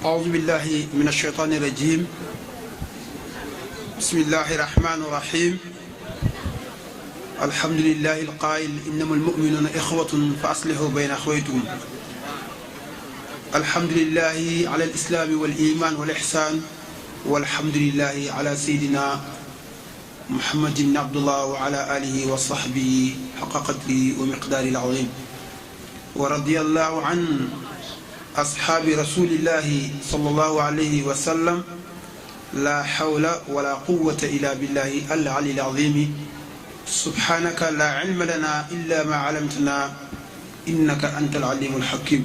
أعوذ بالله من الشيطان الرجيم. بسم الله الرحمن الرحيم. الحمد لله القائل إنما المؤمنون إخوة فأصلحوا بين أخويكم. الحمد لله على الإسلام والإيمان والإحسان، والحمد لله على سيدنا محمد بن عبد الله وعلى آله وصحبه حق قدره ومقداره العظيم. ورضي الله عن أصحاب رسول الله صلى الله عليه وسلم. لا حول ولا قوة إلا بالله العلي العظيم. سبحانك لا علم لنا إلا ما علمتنا إنك أنت العليم الحكيم.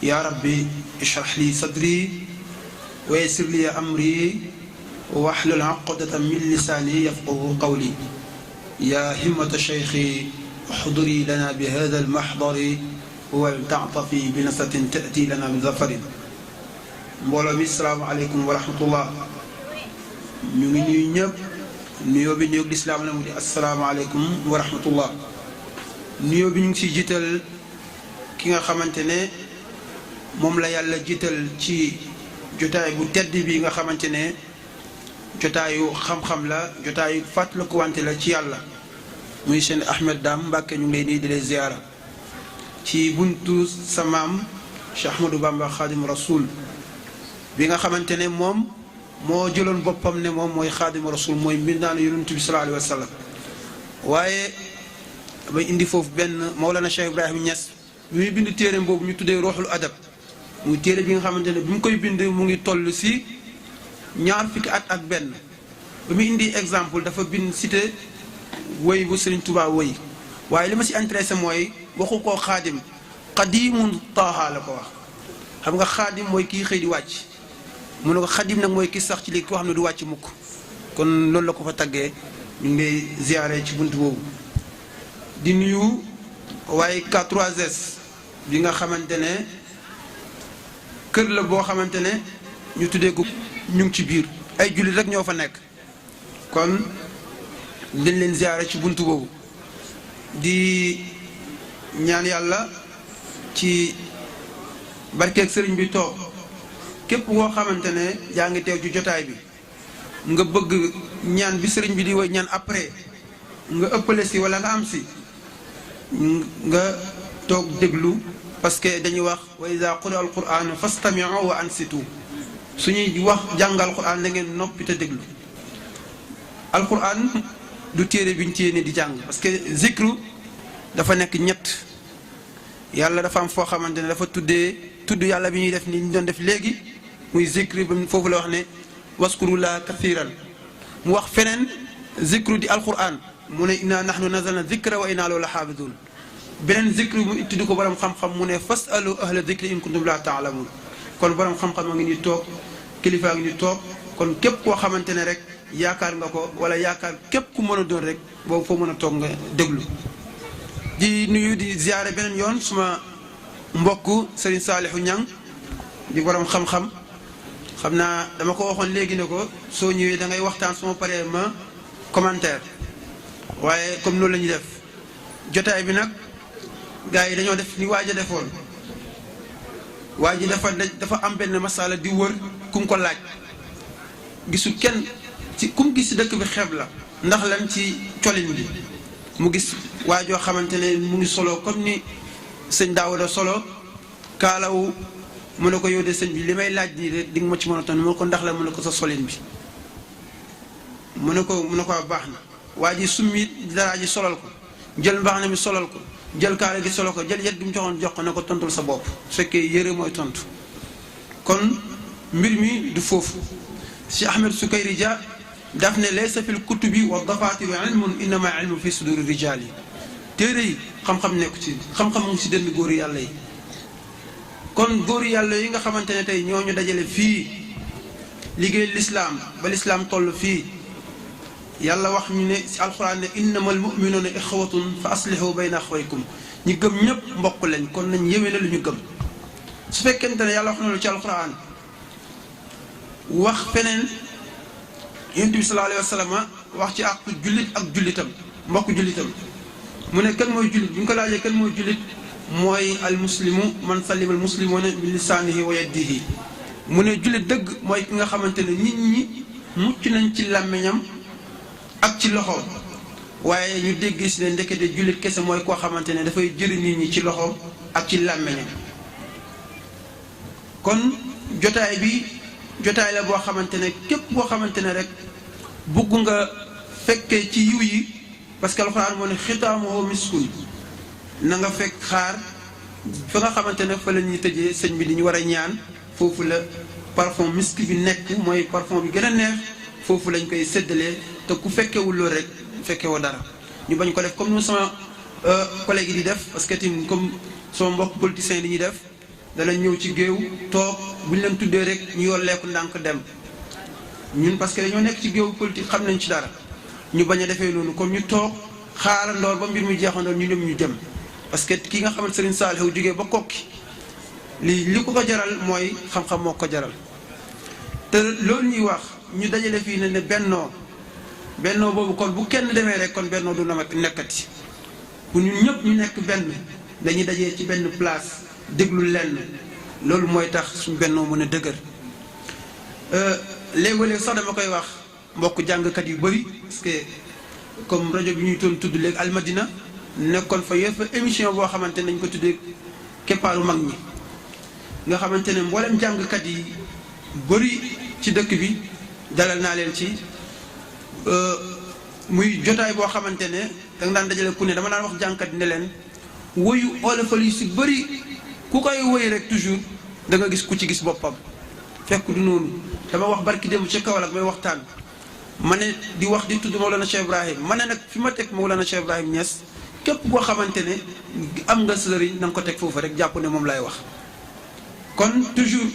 يا ربي اشرح لي صدري ويسر لي أمري واحلل عقدة من لساني يفقه قولي. يا همة شيخي احضري لنا بهذا المحضر ولتعطفي بنصرة تأتي لنا بظفر. mbooloo mi salaamaaleykum wa rahmatullah. ñu ngi nuyu ñëpp nuyoo bi nuyoog lislaam la mu di asalaamaaleykum wa rahmatullah. nuyoo bi ñu ngi siy jiital ki nga xamante ne moom la yàlla jiital ci jotaay bu tedd bi nga xamante ne jotaayu xam-xam la, jotaayu fàttaliku wante la ci yàlla, muy seen Ahmed Dame Mbàkke. ñu ngi lay nuyu di lay ziyaara ci buntu sa maam Cheikh Ahmadou Bamba Xaadimu Rasul bi nga xamante ne moom moo jëloon boppam ne moom mooy Xaadimu Rasul, mooy mbindaanu Yonent bi sallallahu alayhi wa sallam. waaye damay indi foofu benn Mawlana Cheikh Ibrahima Niass bi muy bind téereem boobu ñu tuddee Ruuxul Adab, muy téere bi nga xamante ne bi mu koy bind mu ngi toll si 20 fukki at ak benn. ba muy indi exemple dafa bind cité woy bu Serigne Touba woy, waaye li ma si intéressé mooy waxu koo xaadim, xadimun taaha la ko wax. xam nga xaadim mooy kii xëy di wàcc, mu ne ko xadim nag mooy kii sax ci léegi koo xam ne du wàcc mukk. kon loolu la ko fa taggee. ñu ngi lay ziyaare ci bunt boobu di nuyu waaye K3S bi nga xamante ne kër la boo xamante ne ñu tuddee ko ñu ngi ci biir ay jullit rek ñoo fa nekk. kon dañ leen ziyaare ci bunt boobu di ñaan yàlla ci barkeeg sëriñ bi toog képp koo xamante ne yaa ngi teew ci jotaay bi nga bëgg ñaan bi sëriñ bi di woy ñaan après nga ëppale si wala nga am si nga toog déglu, parce que dañuy wax wa iza quri'a al-Qur'an fastami'u wa ansitu. suñuy wax jàngal Qur'an da ngeen noppi te déglu. Al-Qur'an du téere biñ téye ne di jàng, parce que zikru dafa nekk ñett. yàlla dafa am foo xamante ne dafa tudd yàlla bi ñuy def ni ñu doon def léegi muy zikru ba foofu la wax ne waskurullaha kathiran. mu wax feneen zikru di alquran mu ne inna nahnu nazalna zikra wa inna lahu la xaafidun. beneen zikru mu tudd ko borom xam-xam mu ne fasalu ahla zikri in kuntum la taalamun. kon borom xam-xam a ngi ni toog, kilifa ngi ni toog. kon képp koo xamante ne rek yaakaar nga ko wala yaakaar képp ku mën a doon rek boobu foo mën a toog nga déglu. di nuyu di ziyaare beneen yoon suma mbokk Serigne Salihu Ñang di borom xam-xam. xam naa dama ko waxoon léegi ne ko soo ñëwee da ngay waxtaan suma paree ma commentaire, waaye comme loolu la ñuy def. jotaay bi nag gars yi dañoo def ni waaj a defoon. waa ji dafa am benn masala di wër kum ko laaj, gisu kenn ci kum gis si dëkk bi xeeb la ndax lan ci colin bi. mu gis waa joo xamante ne mu ngi solo comme ni sëñ Daawuda solo kaalawu. mu ne ko yow de sëñ bi li may laaj nii de di nga ma ci mën a tontu mu ne ko ndax la mu ne ko sa solin bi. mu ne ko baax na. waa ji summi dara ji solal ko, jël mbaxana mi solal ko, jël kaala gi solal ko, jël yet gi mu joxoon jox ko ne ko tontul sa bopp su fekkee yëre mooy tontu. kon mbir mi du foofu. si Ahmed Sukayri Dia daf ne laysa fil kutubi wa dafaatiri ilmun innama ilmu fi suduri rijaal yi. téere yi xam-xam nekku ci, xam-xam mu ngi si dënn góor yàlla yi. kon góor yàlla yi nga xamante ne tey ñoo ñu dajale fii liggéey lislaam ba lislaam toll fii, yàlla wax ñu ne si alxuraan ne innamal mu'minuuna ixwatun fa aslihu bayna axwaykum. ñi gëm ñëpp mbokk lañ, kon nañ yéwéne lu ñu gëm. su fekkente ne yàlla wax na lu ci alxuraan wax feneen yonent bi sallallahu alayhi wa sallam wax ci ak jullit ak jullitam mbokk jullitam mu ne kan mooy jullit bi ñu ko laajee kan mooy jullit mooy al muslimu man salima al muslimuna bi lisaanihi wa yadihi mu ne jullit dëgg mooy ki nga xamante ne nit ñi mucc nañ ci làmmiñam ak ci loxoom waaye ñu dégg si ne ndekete jullit kese mooy koo xamante ne dafay jëriñ nit ñi ci loxoom ak ci làmmiñam. kon jotaay bi jotaay la boo xamante ne képp boo xamante ne rek bugg nga fekkee ci yiw yi parce que alxuraan moo ne xitaamuhu miskun na nga fekk xaar fa nga xamante ne fa la ñuy tëjee sëñ bi di ñu war a ñaan foofu la parfum misk bi nekk mooy parfum bi gën a neex foofu lañ koy séddalee te ku fekkewul loolu rek fekkewoo dara ñu bañ ko def comme nous sama collègue yi di def parce que tim comme sama mbokk politiciens yi di ñuy def danañ ñëw ci géew toog bu ñu leen tuddee rek ñu yor lekku ndànk dem ñun parce que dañoo nekk ci géew politique xam nañ ci dara ñu bañ a defee loolu kon ñu toog xaarandoor ba mbir mi jeexandoor ñu dem ñu dem parce que ki nga xamante Serigne Saliou jógee ba kokki li ko jaral mooy xam-xam moo ko jaral te loolu ñuy wax ñu dajale fii ne bennoo boobu kon bu kenn demee rek kon bennoo du nekkati bu ñun ñëpp ñu nekk benn dañuy dajee ci benn place déglu lenn loolu mooy tax suñu bennoo mën a dëgër léegi-léeg sax dama koy wax mbokk jàngkat yu bëri parce que comme rajo bi ñuy toon tudd léegi Almadina nekkoon fa yëpp émission boo xamante ne nañ ko tuddee keppaaru mag ñi nga xamante ne mboolem jàngkat yi bëri ci dëkk bi dalal naa leen ci muy jotaay boo xamante ne danga daan dajale ku ne dama daan wax jàngkat ne leen woyu olofal yu si bëri ku koy woy rek toujours da nga gis ku ci gis boppam fekk du noonu dama wax barki démb ci Kaolack may waxtaan ma ne di wax di tudd Mawlana Cheikh Ibrahim ma ne nag fi ma teg Mawlana Cheikh Ibrahim Niass képp koo xamante ne am nga sëriñ na nga ko teg foofu rek jàpp ne moom lay wax kon toujours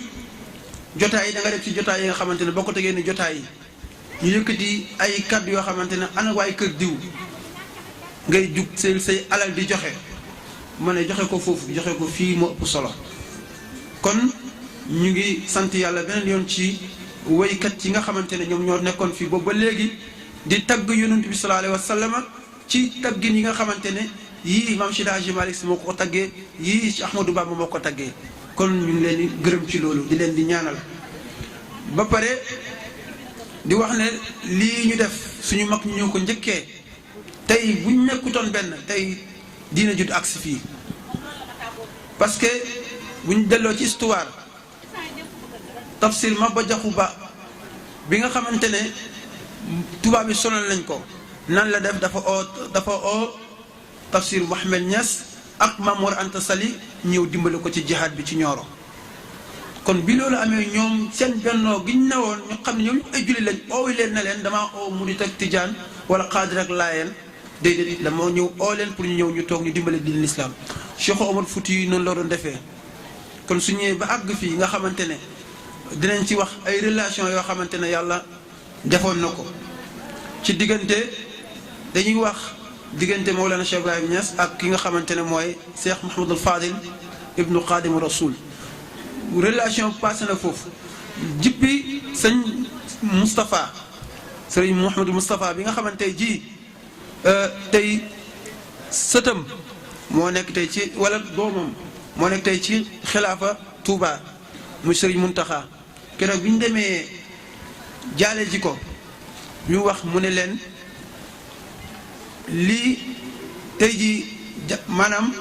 jotaay yi da nga def ci jotaay yi nga xamante ne boo ko tegee ni jotaay yi ñu yëkkati ay kaddu yoo xamante ne ana waay kër diw ngay jug say alal di joxe ma ne joxe ko foofu joxe ko fii moo ëpp solo kon ñu ngi sant yàlla beneen yoon ci woykat yi nga xamante ne ñoom ñoo nekkoon fii boobu ba léegi di tagg yonent bi sallallahu alayhi wa sallam ci taggin yi nga xamante ne yii Imam Seydi Hadji Malick Sy moo ko taggee yii ci Ahmadou Bamba moo ko taggee kon ñu ngi leen di gërëm ci loolu di leen di ñaanal ba pare di wax ne lii ñu def suñu mag ñu ñëw ko njëkkee tey buñ nekkutoon benn tey diina judd agsi fii parce que buñ delloo ci histoire tafsir Maba Jaxu Ba bi nga xamante ne tubaab bi sonal lañ ko nan la def dafa oo tafsir Mohamed Niass ak Mamour Anta Sali ñëw dimbali ko ci jihaad bi ci Nioro kon bi loolu amee ñoom seen bennoo giñ newoon ñu xam ne ñoom ay julli lañ oowi leen na leen damaa oo murit ak tijaan wala xaadir ak laayeen déedéet dama ñëw oo leen pour ñu ñëw ñu toog ñu dimbale diin l'islam Cheikh Omar Fouti yi noonu la doon defee kon su ñëwee ba àgg fii nga xamante ne dinañ ci wax ay relation yoo xamante ne yàlla defoon na ko ci diggante dañuy wax diggante Mawlana Cheikh Ibrahim Niass ak ki nga xamante ne mooy Cheikh Mouhamadul Fadil ibnu Xaadimu Rasul relation passé na foofu jippi sëñ Moustapha sëriñ Mouhamadou Moustapha bi nga xamante ji tey sëtam moo nekk tey ci wala doomam moo nekk tey ci xilaafa Touba muy sëriñ Muntaxa keroog bi ñu demee jaale ji ko ñu wax mu ne leen lii tey ji maanaam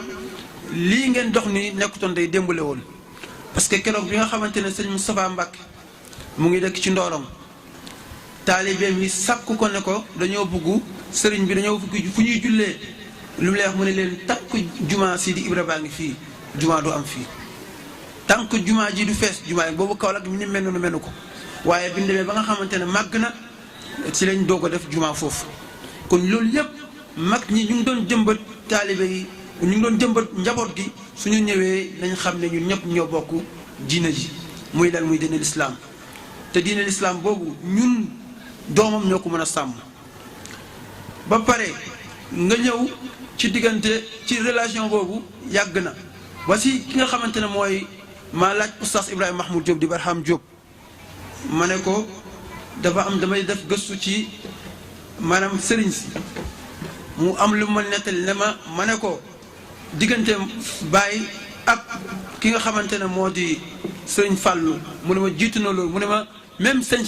lii ngeen dox ni nekkutoon day démbale woon parce que keroog bi nga xamante ne sëñ Moustapha Mbacke mu ngi dëkk ci Ndorong taalibeem yi sàkku ko ne ko dañoo bugg sëriñ bi dañoo bugg fu ñuy jullee lu mu lay wax mu ne leen takk juma Sidi Ibra baa ngi fii juma du am fii tant que juma ji du fees juma yi boobu Kaolack bi ni mel noonu melu ko waaye bi ñu demee ba nga xamante ne màgg na ci lañ doog a def juma foofu kon loolu yëpp mag ñi ñu ngi doon jëmbat taalibe yi ñu ngi doon jëmbat njaboot gi suñu ñëwee nañ xam ne ñun ñëpp ñoo bokk diina ji muy lan muy diine lislaam te diine lislaam boobu ñun doomam ñoo ko mën a sàmm ba pare nga ñëw ci diggante ci relation boobu yàgg na ba si ki nga xamante ne mooy maa laaj oustaz Ibrahima Mahmoud Diop di Barham Diop ma ne ko dafa am damay def gëstu ci maanaam sëriñ si mu am lu ma nettali ne ma ne ko diggante Baye ak ki nga xamante ne moo di sëñ Fallou mu ne ma jiitu na loolu mu ne ma même sëñ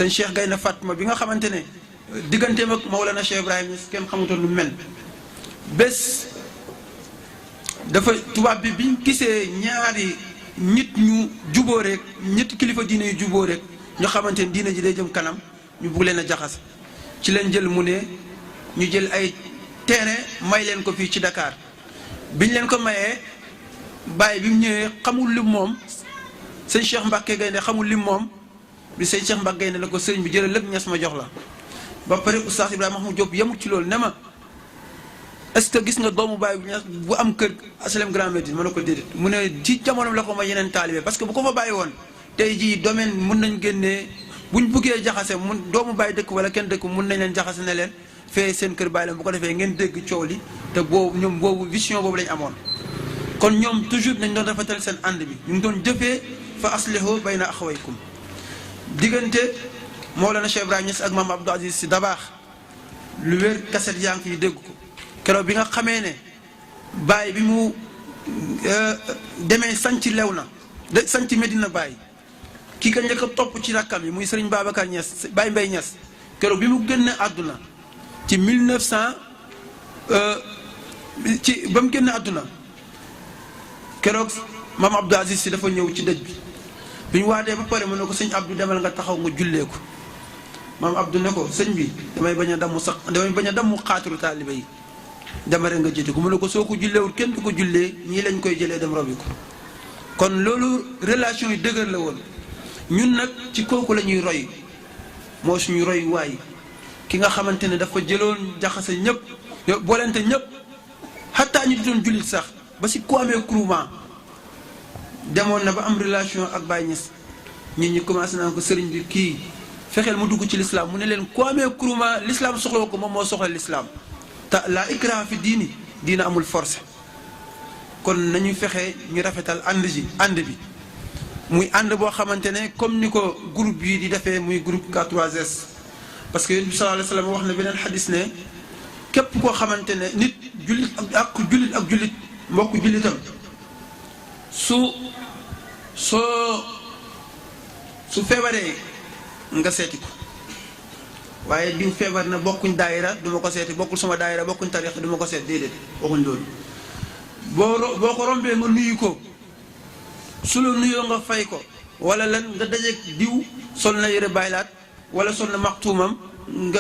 Cheikh Gaynde Fatma bi nga xamante ne digganteem ak Mawlana Cheikh Ibrahima kenn xamutoon lu mel bés dafa tubaab bi biñ gisee ñaari nit ñu juboo rek ñetti kilifa diine yu juboo rek ñu xamante ne diine ji day jëm kanam ñu bugg leen a jaxas ci leen jël mu ne ñu jël ay terrain may leen ko fii ci Dakar biñ leen ko mayee Baye bi mu ñëwee xamul lim moom sëñ Cheikh Mbacke Gaynde xamul lim moom bi sëñ Cheikh Mbacke Gaynde la ko sëriñ bi jëlal lépp ñes ma jox la ba pare oustaz Ibrahima Mahmoud Diop yemut ci loolu ne ma est-ce que gis nga doomu Baye bu am kër HLM Grand Médine ma ne ko déedéet mu ne ci jamono la ko may yeneen taalibe parce que bu ko fa bàyyi woon tey jii domaine mun nañ génnee buñ buggee jaxase mun doomu Baye dëkk wala kenn dëkk mun nañ leen jaxase ne leen fee seen kër Baye la bu ko defee ngeen dégg coow li te boobu ñoom boobu vision boobu lañ amoon kon ñoom toujours nañ doon rafetal seen ànd bi ñu ngi doon jëfee fa aslihu bayna axawaykum diggante Mawlana Cheikh Ibrahima Niass ak Maam Abdou Aziz Sy Dabakh lu wér kaset yaa ngi fi dégg ko keroog bi nga xamee ne Baye bi mu demee sanc Léona sanc Medina Baye kii ka njëkk a topp ci rakkam yi muy Serigne Babacar Niass Baye Mbaye Niass keroog bi mu génne àdduna ci 1900 ba mu génne àdduna keroog Maam Abdou Aziz Sy dafa ñëw ci dëj bi ñu waatee ba pare mu ne ko sëñ Abdou demal nga taxaw nga jullee ko Maam Abdou ne ko sëñ bi damay bañ a damm xaatiru taalibe yi dama rek nga jiite ko mu ne ko soo ko julleewul kenn du ko jullee ñii lañ koy jëlee dem robi ko kon loolu relation yi dëgër la woon ñun nag ci kooku la ñuy roy moo suñu roy waay ki nga xamante ne dafa jëloon jaxase ñëpp boolente ñëpp xataa ñu di doon jullit sax ba si ku amee groupement demoon na ba am relation ak Baye Niass nit ñi commencé naa ko sëriñ bi kii fexeel mu dugg ci l'islam mu ne leen ku amee groupement l'islam soxla ko moom moo soxla l'islam te la ikraha fi diina amul forcé kon nañu fexe ñu rafetal ànd bi muy ànd boo xamante ne comme ni ko groupe yi di defee muy groupe K3S parce que yonent bi sallallahu alayhi wa sallam wax na beneen xadis ne képp koo xamante ne nit jullit ak jullit mbokk jullitam su feebaree nga seeti ko waaye diw feebar na bokkuñ daayira duma ko seeti bokkul sama daayira bokkuñ tariix duma ko seet déedéet waxuñ loolu boo ko rombee nga nuyu ko su la nuyoo nga fay ko wala lan nga dajeeg diw sol na yëre baylaat wala sol na maxtuumam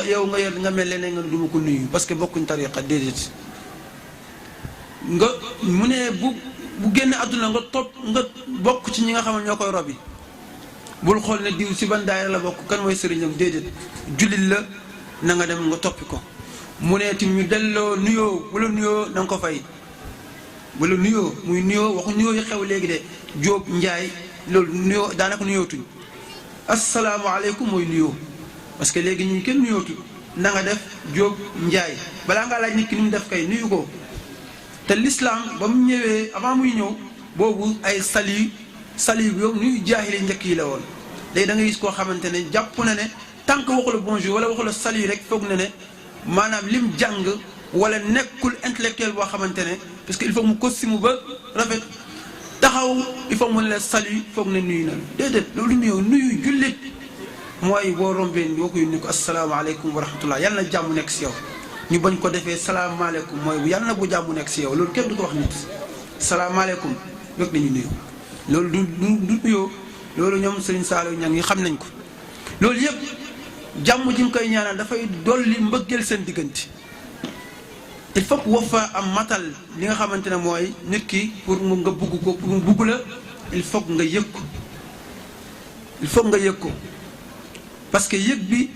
yow nga mel leneen nga duma ko nuyu parce que bokkuñ tariixa déedéet nga mu ne bu génn àdduna nga bokk ci ñi nga xam ne ñoo koy robi bul xool ne diw si ban daayira la bokk kan mooy sëriñam déedéet jullit la na nga dem nga toppi ko mu ne tim ñu delloo nuyoo bu la nuyoo na nga ko fay bu la nuyoo muy nuyoo waxu nuyoo yi xew léegi de Jóob Njaay loolu nuyoo daanaka nuyootuñ asalaamaaleykum mooy nuyoo parce que léegi ñu kenn nuyootu na nga def Jóob Njaay balaa ngaa laaj nit ki ni mu def kay nuyu ko te l'islam ba mu ñëwee avant muy ñëw boobu ay sali bi yow nuyu jaahili njëkk yi la woon léegi da nga gis koo xamante ne jàpp na ne tant que waxu la bonjour wala waxu la salut rek foog na ne maanaam lim jàng wala nekkul intellectuel boo xamante ne parce que il faut mu costume ba rafet taxaw il faut mu ne la salut foog ne nuyu na déedéet loolu nuyu jullit mooy boo rombee boo koy nuyu ko asalaamaaleykum wa rahmatullah yàlla na jàmm nekk si yow ñu bañ ko defee salaamaaleykum mooy yàlla na bu jàmm nekk si yow loolu kenn du ko wax nit salaamaaleykum rek nañu nuyu loolu du nuyoo loolu ñoom Serigne Saliou ñan yi xam nañ ko loolu yëpp jàmm ji mu koy ñaanal dafay dolli mbëggeel seen diggante il faut que wafa am matal li nga xamante ne mooy nit ki pour mu nga bugg ko pour mu bugg la il faut que nga yëg ko parce que yëg bi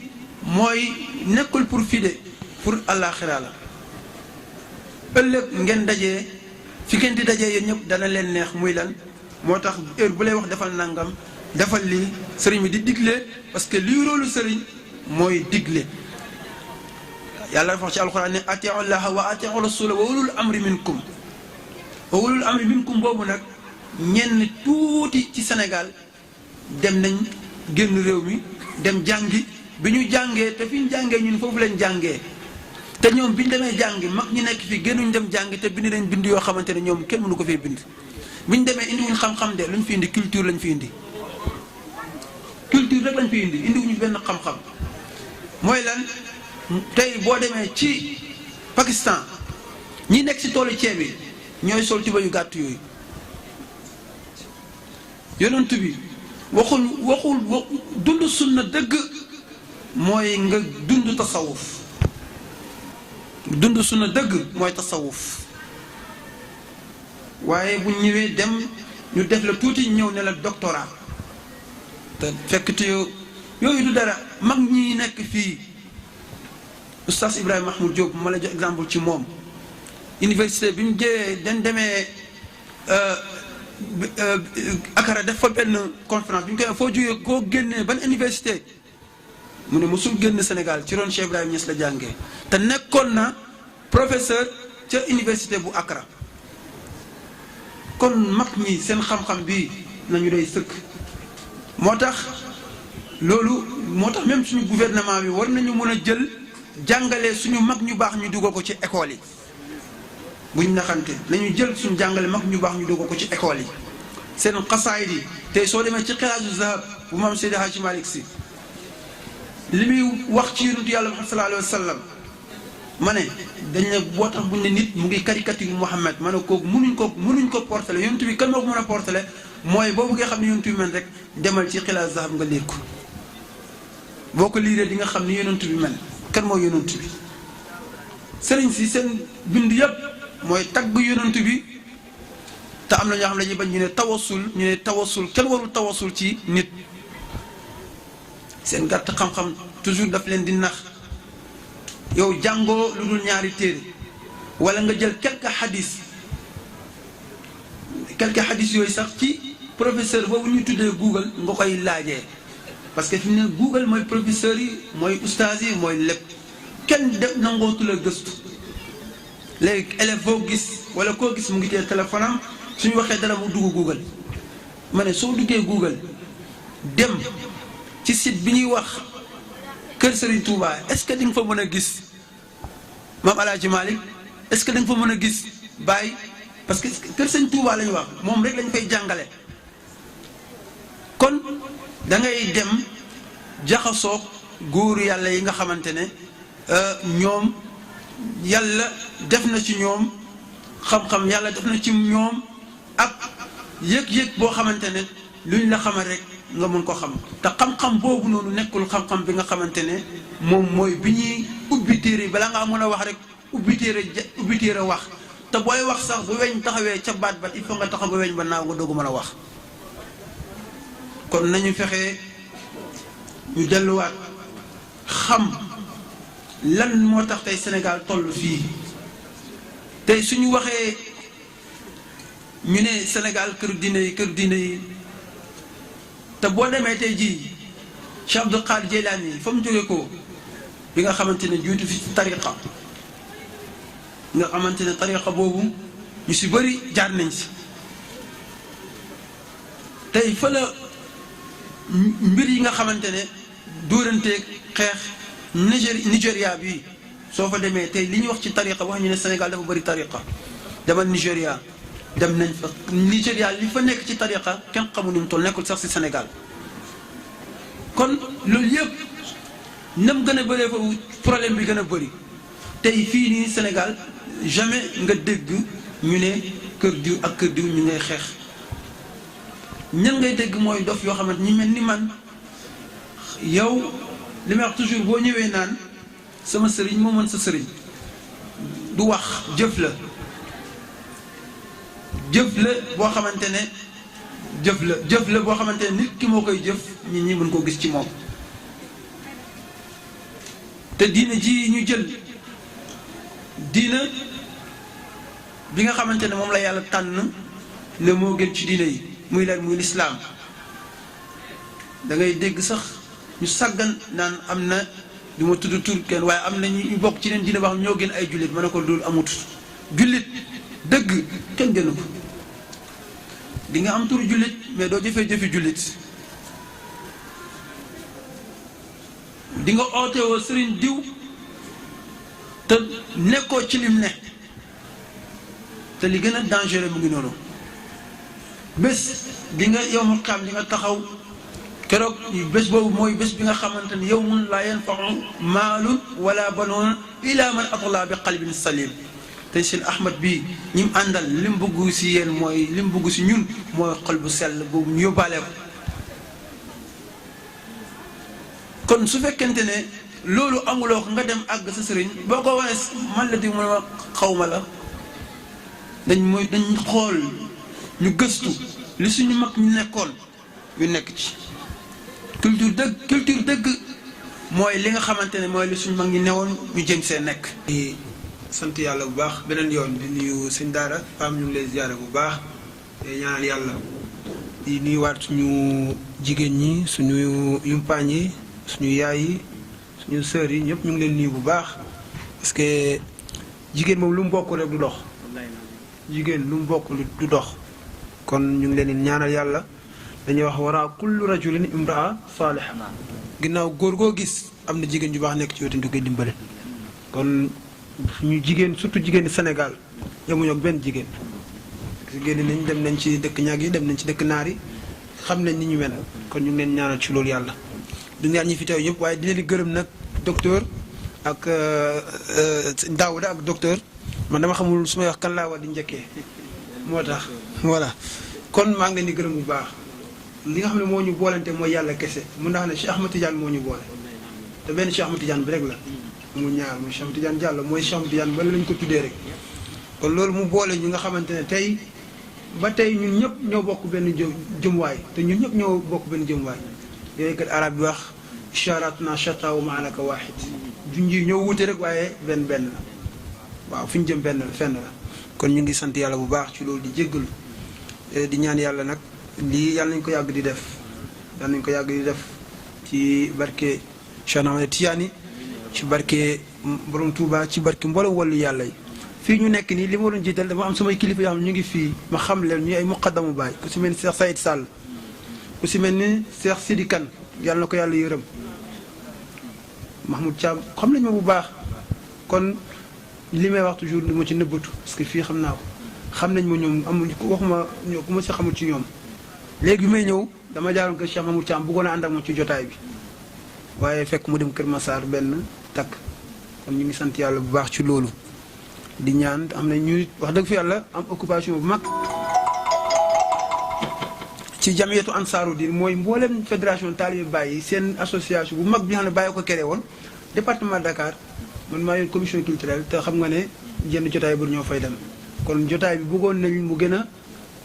mooy nekkul pour fii de pour àllaaxira la ëllëg ngeen dajee fi ngeen di dajee yéen ñëpp dana leen neex muy lan moo tax heure bu lay wax defal nangam defal lii sëriñ bi di digle parce que lii roolu sëriñ mooy digle yàlla dafa wax ci alxuraan ne atiu llaha wa atiu rasula wa ulul amri minkum boobu nag ñenn tuuti ci Sénégal dem nañ génn réew mi dem jàngi bi ñu jàngee te fi ñu jàngee ñun foofu lañ jàngee te ñoom bi ñu demee jàngi mag ñi nekk fi génnuñ dem jàngi te bind nañ bind yoo xamante ne ñoom kenn mënu ko fee bind bi ñu demee indiwuñ xam-xam de luñ fi indi culture lañ fi indi culture rek lañ fi indi indiwuñu benn xam-xam mooy lan tey boo demee ci Pakistan ñi nekk si toolu ceeb yi ñooy sol tuba yu gàtt yooyu yonent bi waxul dund sunna dëgg mooy nga dund tasawuf dund sunna dëgg mooy tasawuf waaye bu ñëwee dem ñu def la tuuti ñëw ne la doctorat te fekk te yooyu du dara mag ñi nekk fii oustaz Ibrahima Mahmoud Diop ma la jox exemple ci moom université bi ñu jëlee dañ demee Akara def fa benn conférence bi ñu koy foo jógee koo génnee ban université mu ne mosul génn Sénégal ci ron Cheikh Ibrahima Niass la jàngee te nekkoon na professeur ca université bu Akara kon mag ñi seen xam-xam bi nañu doy sëkk moo tax loolu moo tax même suñu gouvernement bi war nañu mën a jël jàngale suñu mag ñu baax ñu dugal ko ci école yi buñ naxante nañu jël suñu jàngale mag ñu baax ñu dugal ko ci école yi seen xasaayid yi tey soo demee ci Xilaaju Zahab bu maam Seydi Hadji Malick Sy li muy wax ci yonentu yàlla Muhammad sallallahu alayhi wa sallam ma ne dañ ne boo tax buñ ne nit mu ngi caricature Muhammad ma ne kooku mënuñ ko portale yonent bi kan moo ko mën a portale mooy boo bëggee xam ne yonent bi mel rek demal ci Xilaaju Zahab nga liir ko boo ko liiree di nga xam ni yonent bi mel kan mooy yonent bi sëriñ si seen bind yëpp mooy tagg yonent bi te am na ñoo xam ne dañuy bañ ñu ne tawasul kenn warul tawasul ci nit seen gàtt xam-xam toujours daf leen di nax yow jàngoo lu dul ñaari téere wala nga jël quelques hadith yooyu sax ci professeur boobu ñu tuddee Google nga koy laajee parce que fi mu ne Google mooy professeur yi mooy ustaas yi mooy lépp kenn def nangootu la gëstu léegi élève boo gis wala koo gis mu ngi tee téléphone am suñu waxee dara mu dugg Google ma ne soo duggee Google dem ci site bi ñuy wax Kër Serigne Touba est-ce que di nga fa mën a gis Maam Alaaji Malick est-ce que da nga fa mën a gis Baye parce que Kër Serigne Touba la ñu wax moom rek lañ fay jàngale kon da ngay dem jaxasoog góoru yàlla yi nga xamante ne ñoom yàlla def na ci ñoom xam-xam yàlla def na ci ñoom ak yëg-yëg boo xamante ne luñ la xamal rek nga mën ko xam te xam-xam boobu noonu nekkul xam-xam bi nga xamante ne moom mooy bi ñuy ubbi téere balaa ngaa mën a wax rek ubbi téere wax te booy wax sax bu weñ taxawee ca baat il faut nga taxaw ba weñ ba naaw nga doogu mën a wax kon nañu fexe ñu delluwaat xam lan moo tax tey Sénégal toll fii tey suñu waxee ñu ne Sénégal kër diine yi te boo demee tey jii Cheikh Abdul Qadir Jeylaani fa mu jóge ko bi nga xamante ne juutu fi tariqa nga xamante ne tariqa boobu ñu si bëri jaar nañ si tey fa la mbir yi nga xamante ne dóoranteeg xeex Nigéria bi soo fa demee tey li ñuy wax ci tariqa wax ñu ne Sénégal dafa bëri tariqa demal Nigéria dem nañ fa Nigéria li fa nekk ci tariqa kenn xamu ni mu toll nekkul sax si Sénégal kon loolu yëpp nam gën a bëree fa problème bi gën a bëri tey fii nii Sénégal jamais nga dégg ñu ne kër diw ak kër diw ñu ngay xeex ñan ngay dégg mooy dof yoo xamante ñu mel ni man yow li may wax toujours boo ñëwee naan sama sëriñ moo mën sa sëriñ du wax jëf la boo xamante ne jëf la boo xamante ne nit ki moo koy jëf nit ñi mën koo gis ci moom te diina ji ñu jël diina bi nga xamante ne moom la yàlla tànn ne moo gën ci diina yi muy leen muy lislaam da ngay dégg sax ñu sàggan naan am na du ma tudd tur kenn waaye am na ñu bokk ci neen diina wax ñoo gën ay jullit ma ne ko dul amut jullit dëgg kenn gënu ko di nga am turu jullit mais doo jëfee jëfi jullit di nga oote woo sëriñ diw te nekkoo ci lim ne te li gën a dangereux mu ngi noonu bés di nga yow ma xam di nga taxaw keroog bés boobu mooy bés bi nga xamante ni yawmun laa yanfa'u maalun wala banuun illa man atallah bi qalbin salim te seen Ahmad bi ñi mu àndal li mu bëgg si yéen mooy li mu bëgg si ñun mooy xol bu sell boobu ñu yóbbaale ko kon su fekkente ne loolu amuloo ko nga dem àgg sa sëriñ boo ko wane man la di mu ma xaw ma la dañ xool ñu gëstu li suñu mag ñu nekkoon ñu nekk ci culture dëgg mooy li nga xamante ne mooy li suñu mag ñi newoon ñu jëm see nekk. di sant yàlla bu baax beneen yoon di nuyu sëñ daara Pam ñu ngi lay ziare bu baax te ñaanal yàlla di nuyuwaat suñu jigéen ñi suñu yumpaañ yi suñu yaay yi suñu sœur yi ñëpp ñu ngi leen nuyu bu baax parce que jigéen moom lu mu bokk rek du dox jigéen lu mu bokk du dox kon ñu ngi leen di ñaanal yàlla dañuy wax wara kullu rajulin imraa saaliha ginnaaw góor goo gis am na jigéen ju baax nekk ci wetu ñu koy dimbale kon suñu jigéen surtout jigéen Sénégal yemuñu ak benn jigéen jigéen nañ dem nañ ci dëkk ñaag yi dem nañ ci dëkk naar yi xam nañ ni ñu mel kon ñu ngi leen ñaanal ci loolu yàlla du ñaan ñi fi teew ñëpp waaye di leen di gërëm nag docteur ak Daouda ak docteur man dama xamul su may wax kan laa war di njëkkee moo tax voilà kon maa ngi leen di gërëm bu baax li nga xam ne moo ñu boolante mooy yàlla kese mun naa xam ne Cheikh Ahmad Tidiane moo ñu boole te benn Cheikh Ahmad Tidiane bi rek la mu ñaar muy Cheikh Ahmad Tidiane Diallo mooy Cheikh Ahmad Tidiane ba lañ ko tuddee rek kon loolu mu boole ñu nga xamante ne tey ba tey ñun ñëpp ñoo bokk benn jëmuwaay te ñun ñëpp ñoo bokk benn jëmuwaay yooyu kat arab bi wax isharatuna shatta wa maanaka waahid junji ñoo wute rek waaye benn la waaw fi ñu jëm benn fenn la kon ñu ngi sant yàlla bu baax ci loolu di jéggalu di ñaan yàlla nag lii yàlla nañ ko yàgg di def yàlla nañ ko yàgg di def ci barke Cheikh Ahmad Tidiane ci barke borom Touba ci barke mboolem wàllu yàlla yi fii ñu nekk nii li ma doon jiital dama am samay kilifa yoo xam ne ñu ngi fii ma xam leen ñu ay muqaddamu baay ku si mel ni Cheikh Saïd Sall ku si mel ni Cheikh Sidi Kane yàlla na ko yàlla yërëm Mahmoud Thiam xam nañ ma bu baax kon li may wax toujours li ma ci nëbbatu parce que fii xam naa ko xam nañ ma ñoom amuñ waxuma ku ma si xamul ci ñoom léegi bi may ñëw dama jaaroon kër Cheikh Mahmoud Thiam bëggoon a ànd ak moom ci jotaay bi waaye fekk mu dem Kër Massar benn takk kon ñu ngi sant yàlla bu baax ci loolu di ñaan am na ñu wax dëgg fi yàlla am occupation bu mag ci jamiyatu ansaaru din mooy mboolem fédération Talibé Baye yi seen association bu mag bi nga xam ne Baye ko créé woon département Dakar man maa yor commission culturelle te xam nga ne jenn jotaay bu ñoo fay dem kon jotaay bi bëggoon nañ mu gën a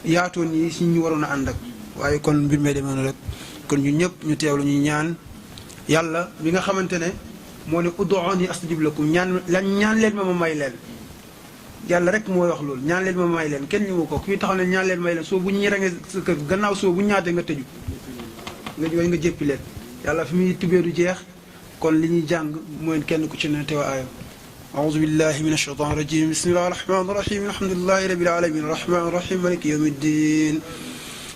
yaatoon yi si ñu waroon a ànd ak waaye kon mbir mee demee noonu rek kon ñun ñëpp ñu teewlu ñuy ñaan yàlla bi nga xamante ne moo ne ud'uuni astajib lakum ñaan leen ma may leen yàlla rek mooy wax loolu ñaan leen ma may leen kenn ñu ma ko kuy taxaw ne ñaan leen may leen soo bu ñu rangee sa kër gannaaw soo bu ñu ñaatee nga tëju nga jéppi leen yàlla fi muy tubee du jeex kon li ñuy jàng mooy kenn ku ci ne teewa aaya أعوذ بالله من الشيطان الرجيم بسم الله الرحمن الرحيم الحمد لله رب العالمين الرحمن الرحيم مالك يوم الدين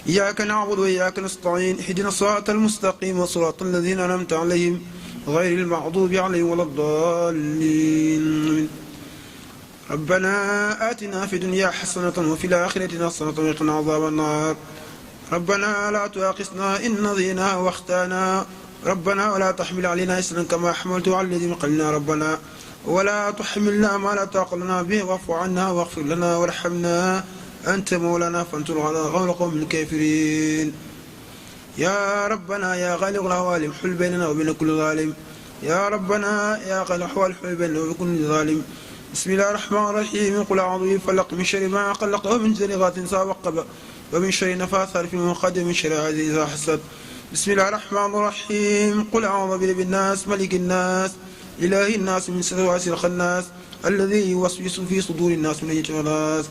إياك نعبد وإياك نستعين اهدنا الصراط المستقيم صراط الذين أنعمت عليهم غير المغضوب عليهم ولا الضالين ربنا آتنا في الدنيا حسنة وفي الآخرة حسنة وقنا عذاب النار ربنا لا تؤاخذنا إن نسينا واخطأنا ربنا ولا تحمل علينا إصرا كما حملته على الذين من قبلنا ربنا ولا تحملنا ما لا طاقة لنا به واعف عنا واغفر لنا وارحمنا أنت مولانا فانصرنا على القوم الكافرين يا ربنا يا غالب العوالم حل بيننا وبين كل ظالم يا ربنا يا غالب الحوال حل بيننا وبين كل ظالم بسم الله الرحمن الرحيم قل أعوذ بالفلق من شر ما خلق ومن شر غاسق إذا وقب ومن شر النفاثات في العقد ومن شر حاسد إذا حسد بسم الله الرحمن الرحيم قل أعوذ برب الناس ملك الناس إله الناس من شر وسواس الخناس الذي يوسوس في صدور الناس من الجنة والناس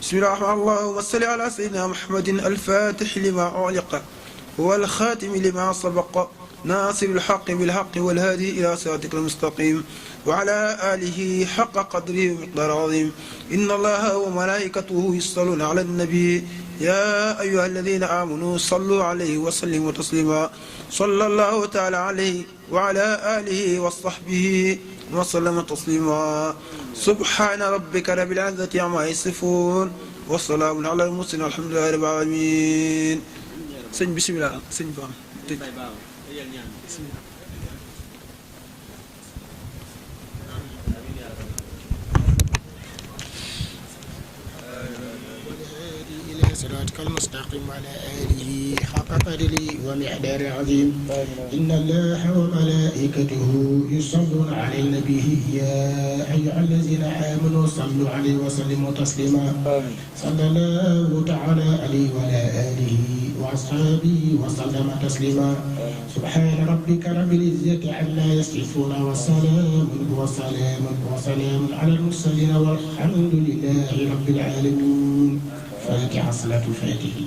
بسم الله الرحمن الرحيم اللهم صل على سيدنا محمد الفاتح لما أعلق والخاتم لما سبق ناصر الحق بالحق والهادي إلى صراطك المستقيم وعلى آله حق قدره ومقدار عظيم إن الله وملائكته يصلون على النبي يا أيها الذين آمنوا صلوا عليه وسلموا تسليما صلى الله تعالى عليه وعلى آله وصحبه وسلم تسليما سبحان ربك رب العزة عما يصفون والسلام على المرسلين والحمد لله رب العالمين. سñ bismillah sëñ Ba صراطك المستقيم وعلى آله حق قدره ومقدار عظيم. إن الله وملائكته يصلون على النبي يا أيها الذين آمنوا صلوا عليه وسلموا تسليما صلى الله تعالى عليه وعلى آله وأصحابه وسلم تسليما سبحان ربك رب العزة عما يصفون وسلام على المرسلين والحمد لله رب العالمين. فاتحة صلاة الفاتحة.